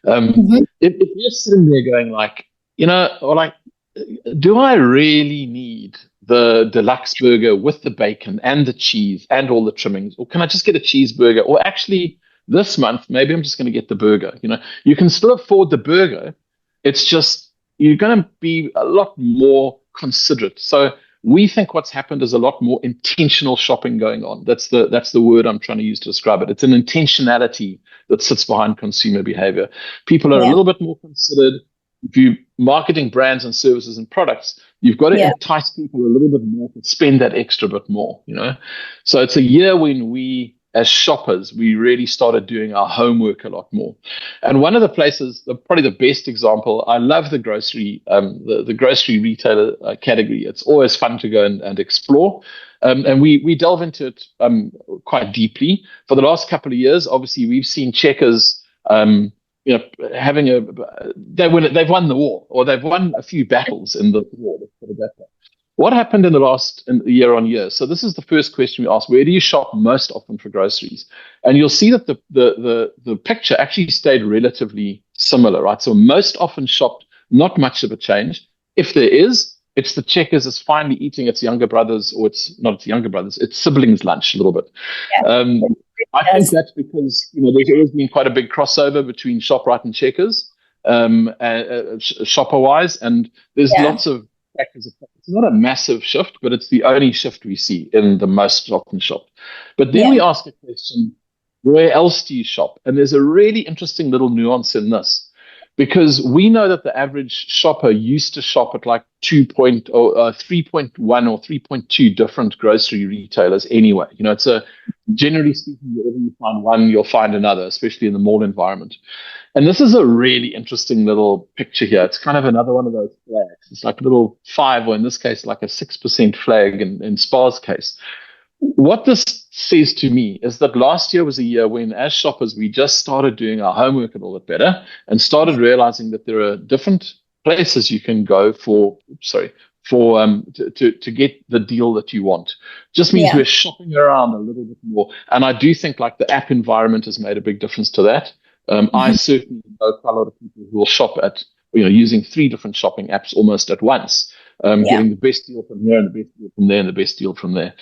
If you're sitting there going like, or like, do I really need the deluxe burger with the bacon and the cheese and all the trimmings, or can I just get a cheeseburger? Or actually, this month maybe I'm just going to get the burger. You can still afford the burger. It's just you're going to be a lot more considerate. So we think what's happened is a lot more intentional shopping going on. That's the word I'm trying to use to describe it. It's an intentionality that sits behind consumer behavior. People are a little bit more considered. If you're marketing brands and services and products, you've got to entice people a little bit more to spend that extra bit more. So it's a year when we, as shoppers, we really started doing our homework a lot more. And one of the places, probably the best example, I love the grocery, the grocery retailer category. It's always fun to go and explore. And we delve into it quite deeply. For the last couple of years, obviously, we've seen Checkers, having they've won the war, or they've won a few battles in the war. What happened in the last year on year? So this is the first question we ask: where do you shop most often for groceries? And you'll see that the picture actually stayed relatively similar, right? So most often shopped, not much of a change. If there is, it's the Checkers is finally eating its younger brothers, or it's not its younger brothers, its siblings' lunch a little bit. I think that's because there's always been quite a big crossover between ShopRite and Checkers, shopper-wise, and there's lots of factors. It's not a massive shift, but it's the only shift we see in the most often shopped. But then we ask a question: where else do you shop? And there's a really interesting little nuance in this, because we know that the average shopper used to shop at like 3.1 or 3.2 different grocery retailers anyway. It's generally speaking, wherever you find one, you'll find another, especially in the mall environment. And this is a really interesting little picture here. It's kind of another one of those flags. It's like a little 5, or in this case, like a 6% flag in Spar's case. What this says to me is that last year was a year when, as shoppers, we just started doing our homework a little bit better and started realizing that there are different places you can go to get the deal that you want. Just means we're shopping around a little bit more. And I do think like the app environment has made a big difference to that. I certainly know quite a lot of people who will shop at, using 3 different shopping apps almost at once, getting the best deal from here and the best deal from there and the best deal from there.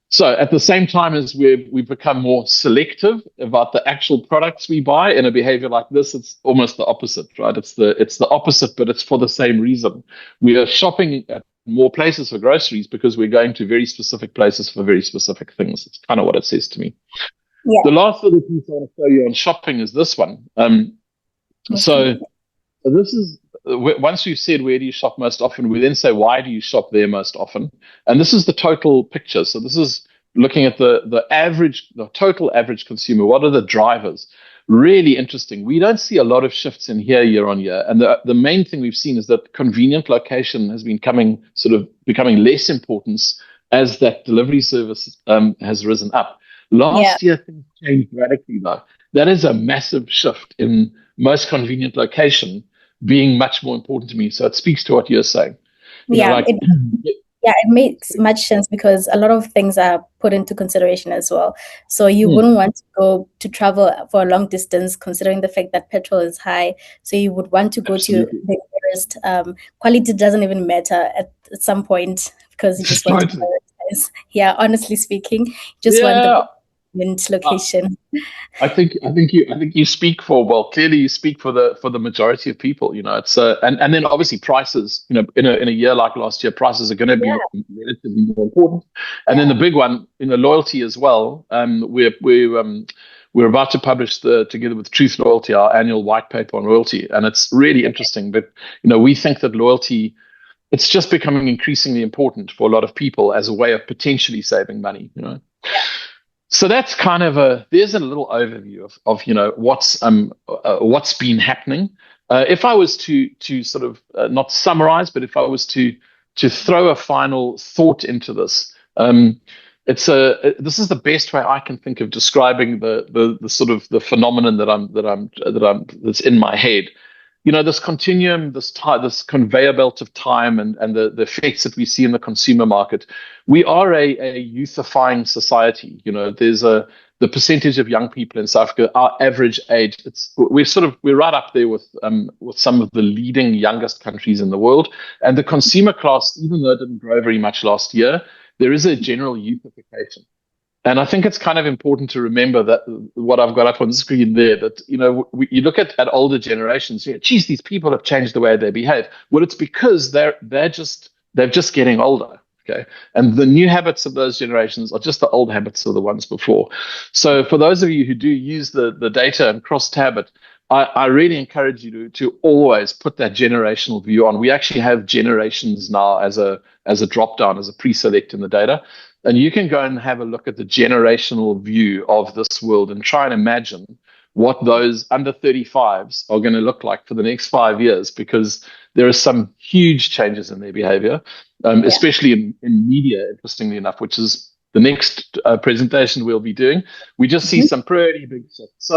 So at the same time as we've become more selective about the actual products we buy in a behavior like this, it's almost the opposite, right? It's the opposite, but it's for the same reason. We are shopping at more places for groceries because we're going to very specific places for very specific things. It's kind of what it says to me. Yeah. The last little piece I want to show you on shopping is this one. So this is, once we've said where do you shop most often, we then say why do you shop there most often? And this is the total picture. So this is looking at the total average consumer. What are the drivers? Really interesting. We don't see a lot of shifts in here year on year. And the main thing we've seen is that convenient location has been becoming less importance as that delivery service has risen up. Last year, things changed radically, though. That is a massive shift in most convenient location being much more important to me. So it speaks to what you're saying. It makes much sense because a lot of things are put into consideration as well. So you wouldn't want to go to travel for a long distance, considering the fact that petrol is high. So you would want to go to the nearest. Quality doesn't even matter at some point because you just want to prioritize. Yeah, honestly speaking, just want convenient location. I think you speak for, well, clearly you speak for the majority of people. It's and then obviously prices. In a year like last year, prices are going to be relatively more important. And then the big one, loyalty as well. We're about to publish together with Truth Loyalty, our annual white paper on loyalty, and it's really interesting. But we think that loyalty, it's just becoming increasingly important for a lot of people as a way of potentially saving money. So that's kind of there's a little overview of what's been happening. If I was to sort of not summarize, but if I was to throw a final thought into this, this is the best way I can think of describing the sort of the phenomenon that's in my head. This continuum, this conveyor belt of time, and the effects that we see in the consumer market. We are a youthifying society. There's the percentage of young people in South Africa, our average age, we're right up there with some of the leading youngest countries in the world. And the consumer class, even though it didn't grow very much last year, there is a general youthification. And I think it's kind of important to remember that what I've got up on the screen there, that, you look at older generations, geez, these people have changed the way they behave. Well, it's because they're just getting older. Okay. And the new habits of those generations are just the old habits of the ones before. So for those of you who do use the data and cross tab it, I really encourage you to always put that generational view on. We actually have generations now as a drop down, as a pre-select in the data. And you can go and have a look at the generational view of this world and try and imagine what those under 35s are going to look like for the next 5 years, because there are some huge changes in their behavior, especially in media, interestingly enough, which is the next presentation we'll be doing. We just see some pretty big shifts.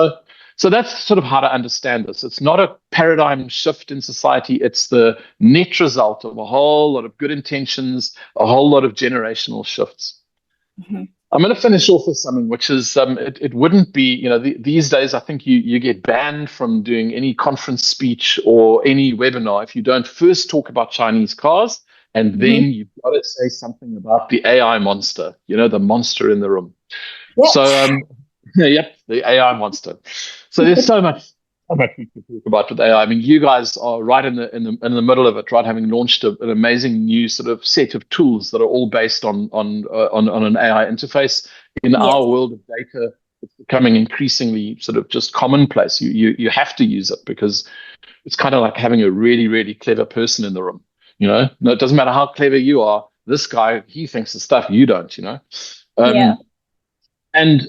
So that's sort of how to understand this. It's not a paradigm shift in society. It's the net result of a whole lot of good intentions, a whole lot of generational shifts. I'm going to finish off with something which is, it wouldn't be, these days, I think you get banned from doing any conference speech or any webinar if you don't first talk about Chinese cars, and then you've got to say something about the AI monster, the monster in the room. Yes. So, yep, the AI monster. So there's so much we can talk about with AI. I mean, you guys are right in the middle of it, right? Having launched an amazing new sort of set of tools that are all based on an AI interface. In our world of data, it's becoming increasingly sort of just commonplace. You have to use it because it's kind of like having a really, really clever person in the room. No, it doesn't matter how clever you are. This guy, he thinks the stuff you don't. And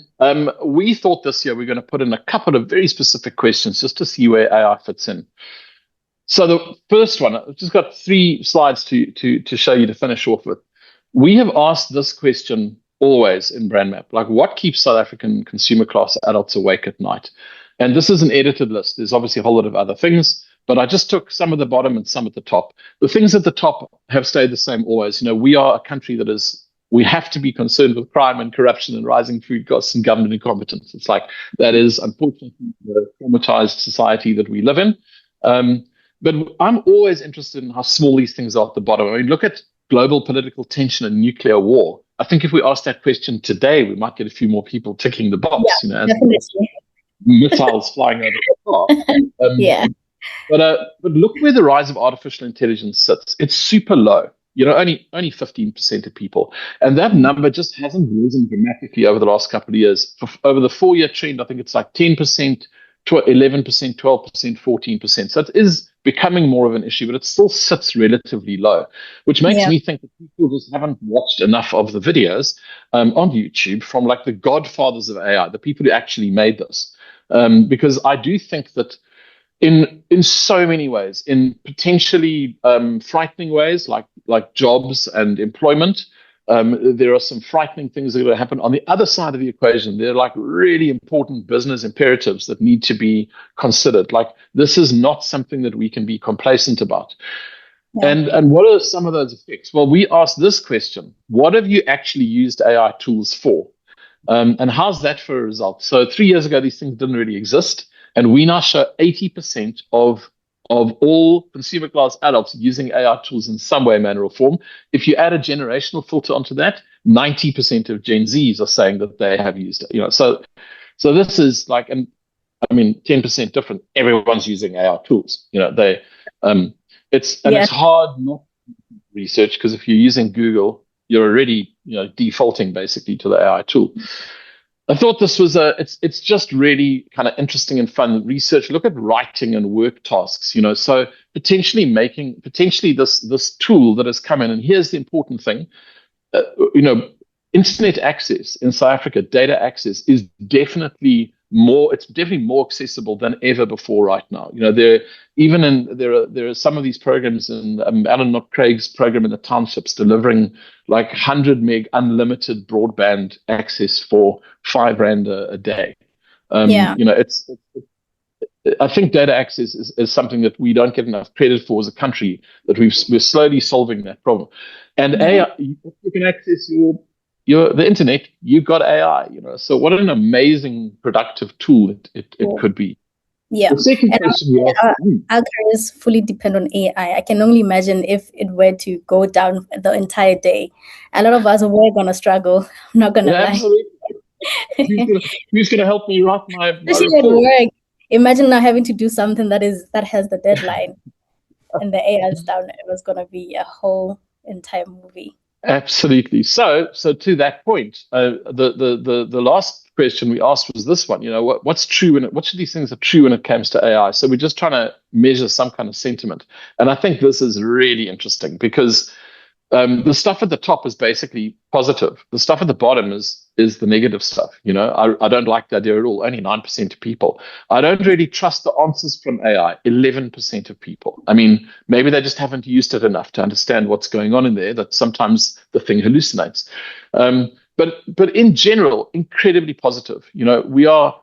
we thought this year we're going to put in a couple of very specific questions just to see where AI fits in. So the first one, I've just got 3 slides to show you to finish off with. We have asked this question always in BrandMapp, like, what keeps South African consumer class adults awake at night? And this is an edited list. There's obviously a whole lot of other things, but I just took some at the bottom and some at the top. The things at the top have stayed the same always. We are a country we have to be concerned with crime and corruption and rising food costs and government incompetence. It's like, that is unfortunately the traumatized society that we live in. But I'm always interested in how small these things are at the bottom. I mean, look at global political tension and nuclear war. I think if we ask that question today, we might get a few more people ticking the box, definitely. Missiles flying over the car. But look where the rise of artificial intelligence sits. It's super low. Only 15% of people. And that number just hasn't risen dramatically over the last couple of years. Over the 4-year trend, I think it's like 10%, 11%, 12%, 14%. So it is becoming more of an issue, but it still sits relatively low, which makes me think that people just haven't watched enough of the videos on YouTube from like the godfathers of AI, the people who actually made this. Because I do think that in so many ways, in potentially frightening ways, like jobs and employment, there are some frightening things that are going to happen. On the other side of the equation, there are like really important business imperatives that need to be considered. Like, this is not something that we can be complacent about. And what are some of those effects? Well, we asked this question: what have you actually used AI tools for? And how's that for a result? So 3 years ago, these things didn't really exist. And we now show 80% of of all consumer class adults using AI tools in some way, manner, or form. If you add a generational filter onto that, 90% of Gen Zs are saying that they have used it. So this is like, and I mean, 10% different. Everyone's using AI tools. It's hard not to research, because if you're using Google, you're already defaulting basically to the AI tool. I thought this was it's just really kind of interesting and fun research. Look at writing and work tasks, so potentially this tool that has come in, and here's the important thing, uh, you know, internet access in South Africa, data access is definitely more. It's definitely more accessible than ever before right now. There are some of these programs in Alan Knott Craig's program in the townships delivering like 100 meg unlimited broadband access for R5 a day. I think data access is something that we don't get enough credit for as a country, that we're slowly solving that problem. And AI, if you can access the internet, you've got AI, So what an amazing productive tool it could be. Yeah. The second question you asked, our careers fully depend on AI. I can only imagine if it were to go down the entire day. A lot of us are going to struggle. I'm not going to lie. Absolutely. Who's going to help me write my Especially at report? work. Imagine now having to do something that has the deadline and the AI is down. It was going to be a whole entire movie. Absolutely. So to that point, the last question we asked was this one. What's true, and which of these things are true when it comes to AI? So we're just trying to measure some kind of sentiment, and I think this is really interesting, because the stuff at the top is basically positive. The stuff at the bottom is the negative stuff. I don't like the idea at all. Only 9% of people. I don't really trust the answers from AI. 11% of people. I mean, maybe they just haven't used it enough to understand what's going on in there, that sometimes the thing hallucinates. But in general, incredibly positive. We are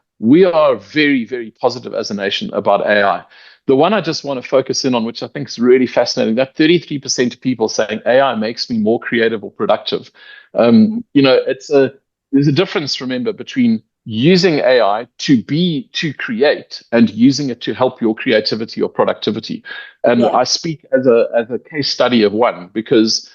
very, very positive as a nation about AI. The one I just want to focus in on, which I think is really fascinating, that 33% of people saying AI makes me more creative or productive. There's a difference, remember, between using AI to create and using it to help your creativity or productivity. And I speak as a case study of one, because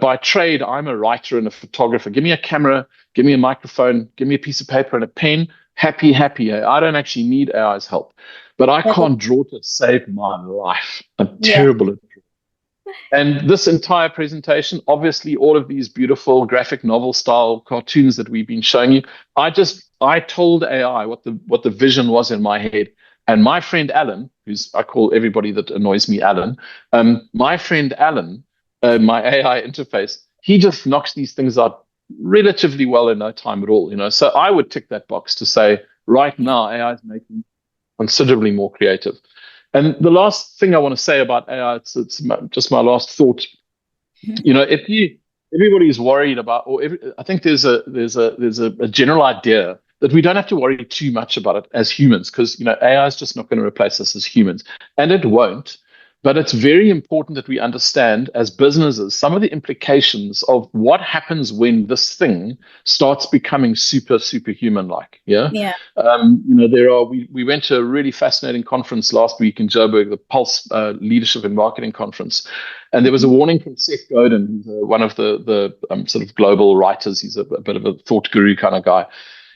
by trade, I'm a writer and a photographer. Give me a camera, give me a microphone, give me a piece of paper and a pen. Happy. I don't actually need AI's help, but I can't draw to save my life. I'm terrible at drawing. And this entire presentation, obviously, all of these beautiful graphic novel style cartoons that we've been showing you, I told AI what the vision was in my head. And my friend Alan, I call everybody that annoys me Alan, my friend Alan, my AI interface, he just knocks these things out relatively well in no time at all. So I would tick that box to say, right now, AI is making considerably more creative. And the last thing I want to say about AI, it's just my last thought. If everybody's worried about, I think there's a general idea that we don't have to worry too much about it as humans, because AI is just not going to replace us as humans, and it won't. But it's very important that we understand as businesses some of the implications of what happens when this thing starts becoming superhuman like. Yeah. We went to a really fascinating conference last week in Joburg, the Pulse Leadership and Marketing Conference. And there was a warning from Seth Godin, who's one of the sort of global writers. He's a bit of a thought guru kind of guy.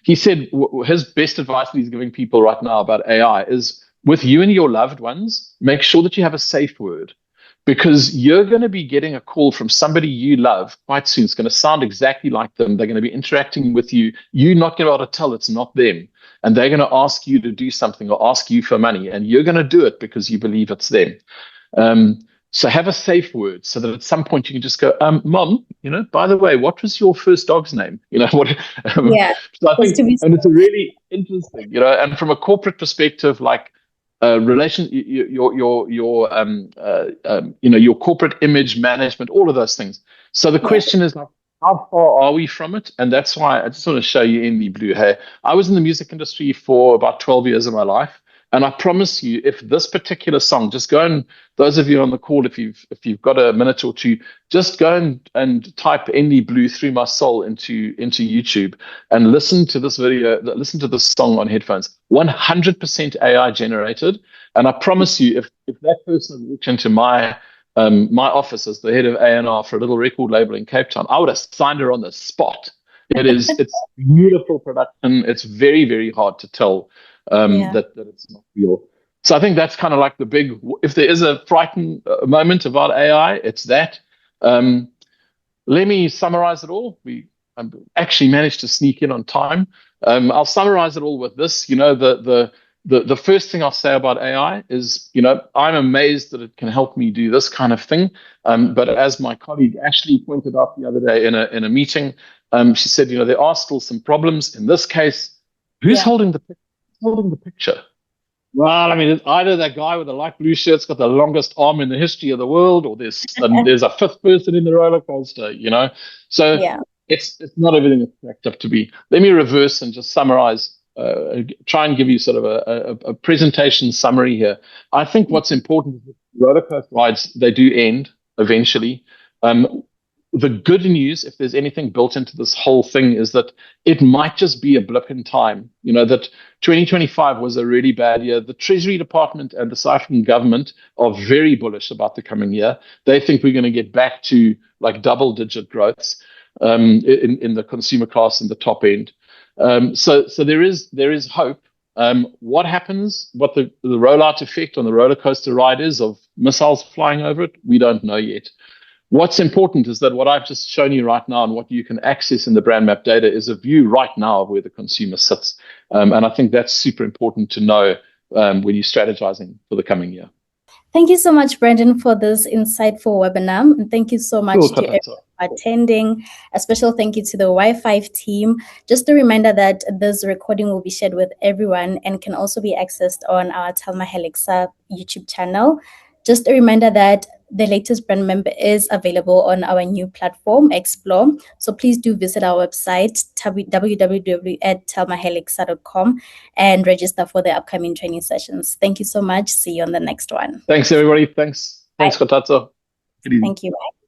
He said his best advice that he's giving people right now about AI is, with you and your loved ones, make sure that you have a safe word, because you're going to be getting a call from somebody you love quite soon. It's going to sound exactly like them. They're going to be interacting with you. You're not going to be able to tell it's not them. And they're going to ask you to do something or ask you for money. And you're going to do it because you believe it's them. So have a safe word, so that at some point you can just go, Mom, by the way, what was your first dog's name? So I think, and it's a really interesting, and from a corporate perspective, like, your corporate image management, all of those things. So the question is, like, how far are we from it? And that's why I just want to show you in the blue. Hey, I was in the music industry for about 12 years of my life. And I promise you, if this particular song, just go and those of you on the call, if you've got a minute or two, just go and type Indie Blue Through My Soul into YouTube and listen to this video, listen to this song on headphones. 100% AI generated. And I promise you, if that person walked into my office as the head of A&R for a little record label in Cape Town, I would have signed her on the spot. It's beautiful production. It's very, very hard to tell that it's not real. So I think that's kind of like the big, if there is a frightened moment about AI, it's that. Let me summarize it all. We actually managed to sneak in on time. I'll summarize it all with this. The first thing I'll say about AI is, I'm amazed that it can help me do this kind of thing. But as my colleague Ashley pointed out the other day in a meeting, she said, there are still some problems. In this case, who's holding the picture? Well, I mean, it's either that guy with the light blue shirt's got the longest arm in the history of the world, or there's a fifth person in the roller coaster, So it's not everything it's cracked up to be. Let me reverse and just summarize, try and give you sort of a presentation summary here. I think what's important is that roller coaster rides, they do end eventually. The good news, if there's anything built into this whole thing, is that it might just be a blip in time. That 2025 was a really bad year. The Treasury Department and the South African government are very bullish about the coming year. They think we're going to get back to like double-digit growths in the consumer class and the top end. So there is hope. What happens, what the rollout effect on the roller coaster ride is of missiles flying over it, we don't know yet. What's important is that what I've just shown you right now and what you can access in the BrandMapp data is a view right now of where the consumer sits. And I think that's super important to know when you're strategizing for the coming year. Thank you so much, Brandon, for this insightful webinar. And thank you so much to everyone attending. A special thank you to the Wi-Fi team. Just a reminder that this recording will be shared with everyone and can also be accessed on our TelmarHelixa YouTube channel. Just a reminder that the latest BrandMapp is available on our new platform, Explore. So please do visit our website, www.telmarhelixa.com, and register for the upcoming training sessions. Thank you so much. See you on the next one. Thanks, everybody. Thanks, Kotatso. Thank you. Bye.